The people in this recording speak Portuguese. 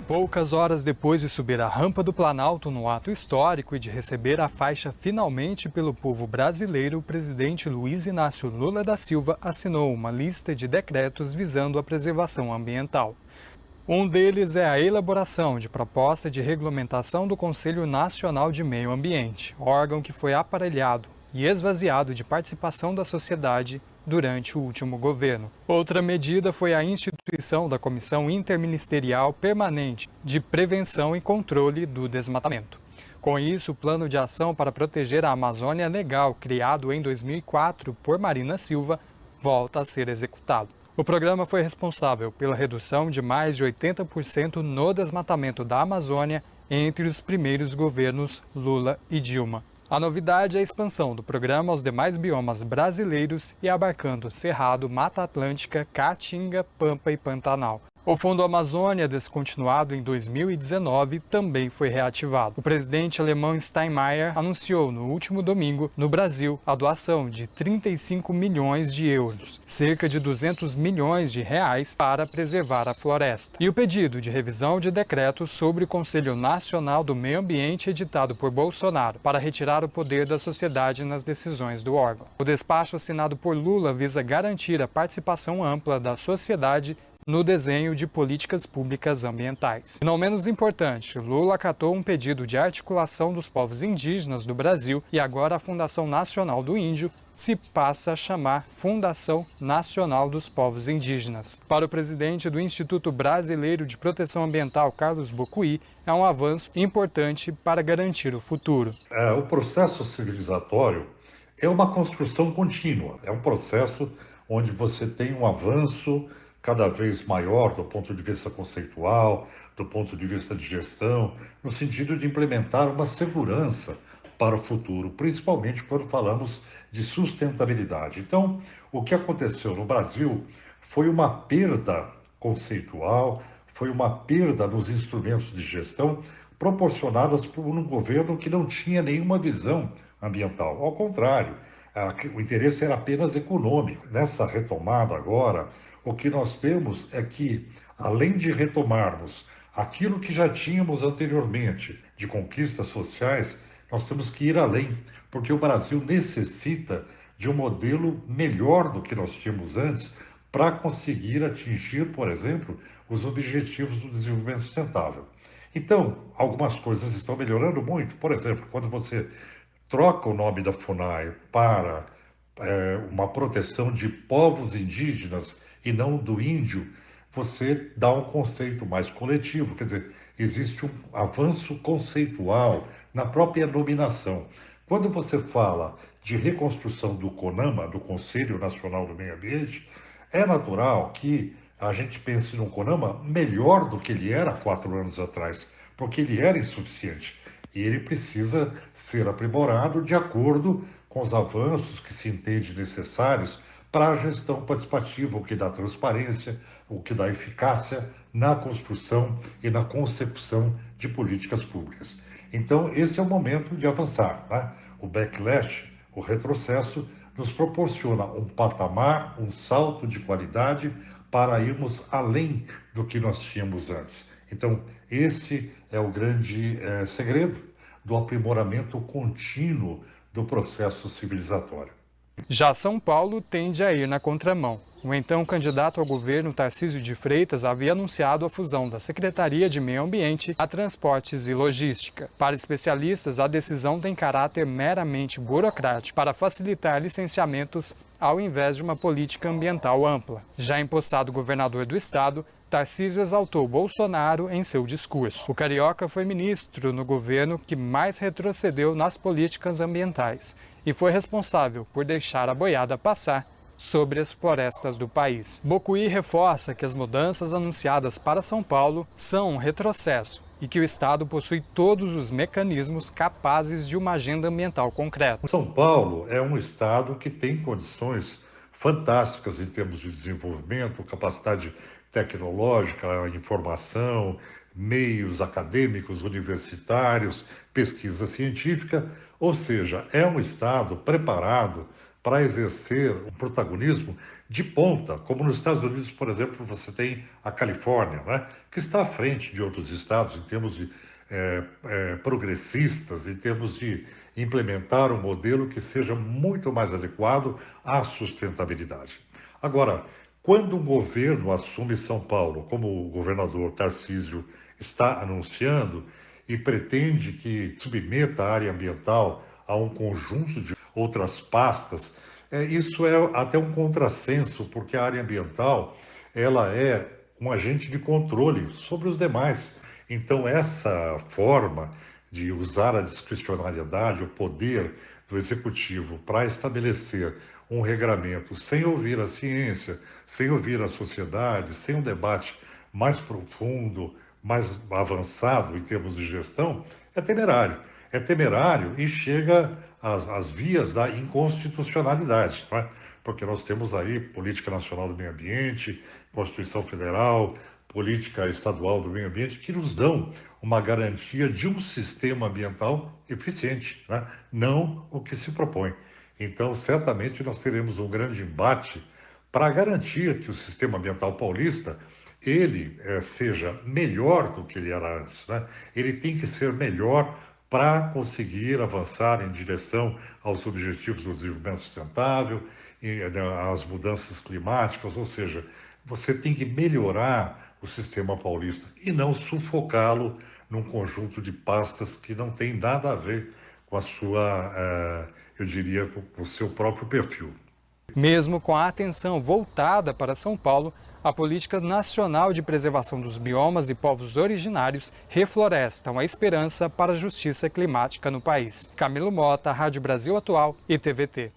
Poucas horas depois de subir a rampa do Planalto no ato histórico e de receber a faixa finalmente pelo povo brasileiro, o presidente Luiz Inácio Lula da Silva assinou uma lista de decretos visando a preservação ambiental. Um deles é a elaboração de proposta de regulamentação do Conselho Nacional de Meio Ambiente, órgão que foi aparelhado e esvaziado de participação da sociedade durante o último governo. Outra medida foi a instituição da Comissão Interministerial Permanente de Prevenção e Controle do Desmatamento. Com isso, o Plano de Ação para Proteger a Amazônia Legal, criado em 2004 por Marina Silva, volta a ser executado. O programa foi responsável pela redução de mais de 80% no desmatamento da Amazônia entre os primeiros governos Lula e Dilma. A novidade é a expansão do programa aos demais biomas brasileiros e abarcando Cerrado, Mata Atlântica, Caatinga, Pampa e Pantanal. O Fundo Amazônia, descontinuado em 2019, também foi reativado. O presidente alemão Steinmeier anunciou no último domingo, no Brasil, a doação de 35 milhões de euros, cerca de 200 milhões de reais, para preservar a floresta. E o pedido de revisão de decreto sobre o Conselho Nacional do Meio Ambiente, editado por Bolsonaro, para retirar o poder da sociedade nas decisões do órgão. O despacho assinado por Lula visa garantir a participação ampla da sociedade no desenho de políticas públicas ambientais. E não menos importante, Lula acatou um pedido de articulação dos povos indígenas do Brasil e agora a Fundação Nacional do Índio se passa a chamar Fundação Nacional dos Povos Indígenas. Para o presidente do Instituto Brasileiro de Proteção Ambiental, Carlos Bocuí, é um avanço importante para garantir o futuro. O processo civilizatório é uma construção contínua, é um processo onde você tem um avanço cada vez maior do ponto de vista conceitual, do ponto de vista de gestão, no sentido de implementar uma segurança para o futuro, principalmente quando falamos de sustentabilidade. Então, o que aconteceu no Brasil foi uma perda conceitual, foi uma perda nos instrumentos de gestão proporcionadas por um governo que não tinha nenhuma visão ambiental. Ao contrário, o interesse era apenas econômico. Nessa retomada agora, o que nós temos é que, além de retomarmos aquilo que já tínhamos anteriormente de conquistas sociais, nós temos que ir além, porque o Brasil necessita de um modelo melhor do que nós tínhamos antes para conseguir atingir, por exemplo, os objetivos do desenvolvimento sustentável. Então, algumas coisas estão melhorando muito. Por exemplo, quando você troca o nome da FUNAI para uma proteção de povos indígenas e não do índio, você dá um conceito mais coletivo, quer dizer, existe um avanço conceitual na própria nominação. Quando você fala de reconstrução do CONAMA, do Conselho Nacional do Meio Ambiente, é natural que a gente pense num CONAMA melhor do que ele era 4 anos atrás, porque ele era insuficiente. E ele precisa ser aprimorado de acordo com os avanços que se entende necessários para a gestão participativa, o que dá transparência, o que dá eficácia na construção e na concepção de políticas públicas. Então, esse é o momento de avançar, né? O backlash, o retrocesso, nos proporciona um patamar, um salto de qualidade para irmos além do que nós tínhamos antes. Então, esse é o grande segredo do aprimoramento contínuo do processo civilizatório. Já São Paulo tende a ir na contramão. O então candidato ao governo Tarcísio de Freitas havia anunciado a fusão da Secretaria de Meio Ambiente a Transportes e Logística. Para especialistas, a decisão tem caráter meramente burocrático para facilitar licenciamentos ao invés de uma política ambiental ampla. Já empossado governador do estado, Tarcísio exaltou Bolsonaro em seu discurso. O carioca foi ministro no governo que mais retrocedeu nas políticas ambientais e foi responsável por deixar a boiada passar sobre as florestas do país. Bocuí reforça que as mudanças anunciadas para São Paulo são um retrocesso e que o Estado possui todos os mecanismos capazes de uma agenda ambiental concreta. São Paulo é um estado que tem condições fantásticas em termos de desenvolvimento, capacidade tecnológica, informação, meios acadêmicos, universitários, pesquisa científica, ou seja, é um estado preparado para exercer um protagonismo de ponta, como nos Estados Unidos, por exemplo, você tem a Califórnia, né, que está à frente de outros estados em termos de progressistas, em termos de implementar um modelo que seja muito mais adequado à sustentabilidade. Agora, quando um governo assume São Paulo, como o governador Tarcísio está anunciando, e pretende que submeta a área ambiental a um conjunto de outras pastas, isso é até um contrassenso, porque a área ambiental ela é um agente de controle sobre os demais. Então, essa forma de usar a discricionariedade, o poder do executivo para estabelecer um regramento sem ouvir a ciência, sem ouvir a sociedade, sem um debate mais profundo, mais avançado em termos de gestão, é temerário. É temerário e chega às vias da inconstitucionalidade, não é? Porque nós temos aí Política Nacional do Meio Ambiente, Constituição Federal, Política Estadual do Meio Ambiente, que nos dão uma garantia de um sistema ambiental eficiente, né? Não o que se propõe. Então, certamente, nós teremos um grande embate para garantir que o sistema ambiental paulista ele seja melhor do que ele era antes, né? Ele tem que ser melhor para conseguir avançar em direção aos objetivos do desenvolvimento sustentável, e, às mudanças climáticas, ou seja, você tem que melhorar o sistema paulista e não sufocá-lo num conjunto de pastas que não tem nada a ver com a sua, eu diria, com o seu próprio perfil. Mesmo com a atenção voltada para São Paulo, a Política Nacional de Preservação dos Biomas e Povos Originários reflorestam a esperança para a justiça climática no país. Camilo Mota, Rádio Brasil Atual e TVT.